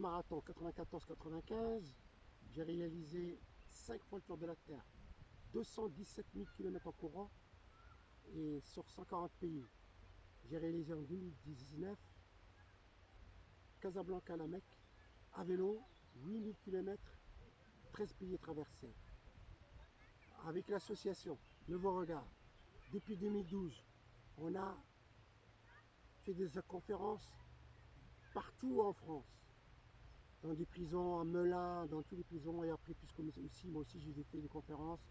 marathon 94-95, j'ai réalisé 5 fois le tour de la Terre, 217 000 km en courant et sur 140 pays. J'ai réalisé en 2019 Casablanca la Mecque, à vélo, 8000 km, 13 pays traversés. Avec l'association Nouveau Regard, depuis 2012, on a fait des conférences partout en France, dans des prisons, à Melun, dans toutes les prisons, et après, puisque moi aussi j'ai fait des conférences,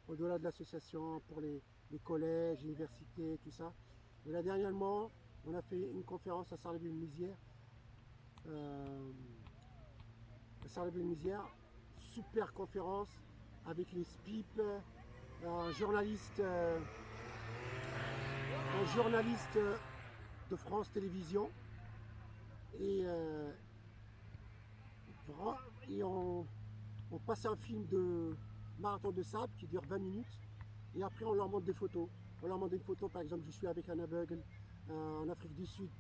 au-delà de l'association, pour les collèges, universités, tout ça. Et là, dernièrement, on a fait une conférence à Sarleville-Mézières, super conférence avec les SPIP, un journaliste de France Télévisions et, et on passe un film de marathon de sable qui dure 20 minutes et après on leur montre des photos. On leur montre une photo, par exemple, je suis avec un aveugle en Afrique du Sud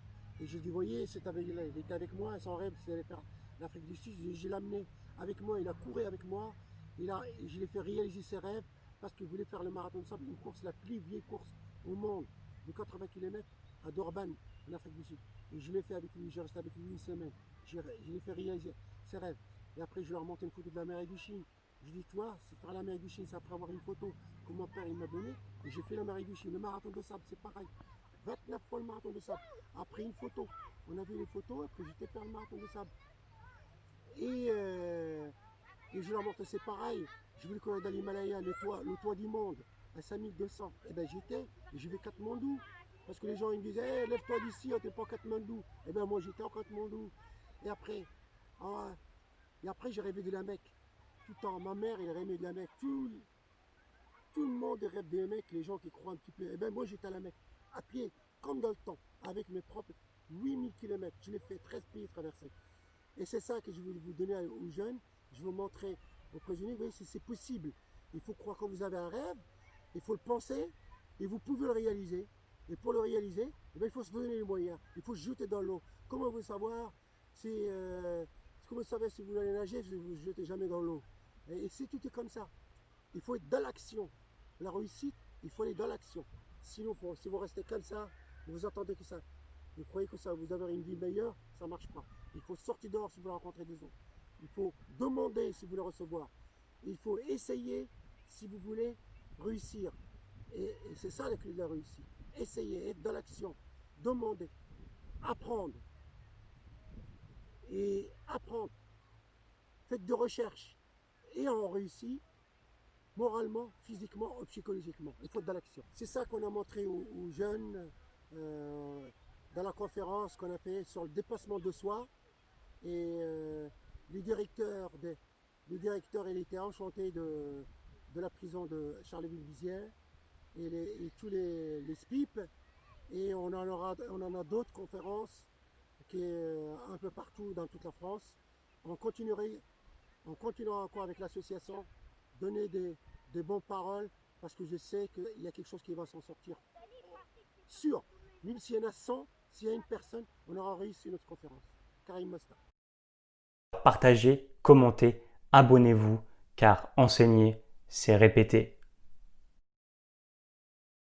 et je dis, vous voyez, cet aveugle-là, il était avec moi, son rêve c'était d'aller faire l'Afrique du Sud, je l'ai amené avec moi, il a couru avec moi, je l'ai fait réaliser ses rêves parce qu'il voulait faire le marathon de sable, une course, la plus vieille course au monde, de 80 km à Durban, en Afrique du Sud. Et je l'ai fait avec lui, j'ai resté avec lui une semaine, je l'ai fait réaliser ses rêves. Et après, je leur montre une photo de l'Amérique du Chine. Je dis, toi, c'est faire l'Amérique du Chine, c'est après avoir une photo que mon père il m'a donnée. Et j'ai fait l'Amérique du Chine. Le marathon de sable, c'est pareil. 29 fois le marathon de sable. Après une photo. On a vu les photos, après j'étais faire le marathon de sable. Et je leur montre, c'est pareil. Je voulais qu'on aille dans l'Himalaya, le toit du monde, à 5200. Et bien j'étais, et je vais Katmandou. Parce que les gens ils me disaient, hey, lève-toi d'ici, on t'es pas à Katmandou. Et bien moi j'étais en Katmandou. Et après, j'ai rêvé de la Mecque. Tout le temps, ma mère, elle rêvait de la Mecque. Tout le monde rêve de la Mecque, les gens qui croient un petit peu. Et bien moi j'étais à la Mecque, à pied, comme dans le temps, avec mes propres 8000 km. Je l'ai fait 13 pays traversés. Et c'est ça que je veux vous donner aux jeunes. Je veux montrer aux prisonniers, vous voyez, c'est possible. Il faut croire que vous avez un rêve, il faut le penser, et vous pouvez le réaliser. Et pour le réaliser, eh bien, il faut se donner les moyens. Il faut se jeter dans l'eau. Comment vous savoir comment vous savez si vous allez nager, si vous ne vous jetez jamais dans l'eau. Et si tout est comme ça, il faut être dans l'action. La réussite, il faut aller dans l'action. Sinon, si vous restez comme ça, vous attendez que ça, vous croyez que ça, vous avez une vie meilleure, ça ne marche pas. Il faut sortir dehors si vous voulez rencontrer des autres. Il faut demander si vous voulez recevoir. Il faut essayer si vous voulez réussir. Et c'est ça la clé de la réussite. Essayer, être dans l'action, demander, apprendre. Et apprendre. Faites de recherches. Et on réussit moralement, physiquement ou psychologiquement. Il faut être dans l'action. C'est ça qu'on a montré aux jeunes dans la conférence qu'on a fait sur le dépassement de soi. Et le directeur, il était enchanté de la prison de Charleville-Mézières et tous les SPIP. Et on en a d'autres conférences qui est un peu partout dans toute la France. On continuera encore avec l'association, donner des bonnes paroles parce que je sais qu'il y a quelque chose qui va s'en sortir. Sûr, même s'il y en a 100, s'il y a une personne, on aura réussi notre conférence. Karim Mosta. Partagez, commentez, abonnez-vous, car enseigner, c'est répéter.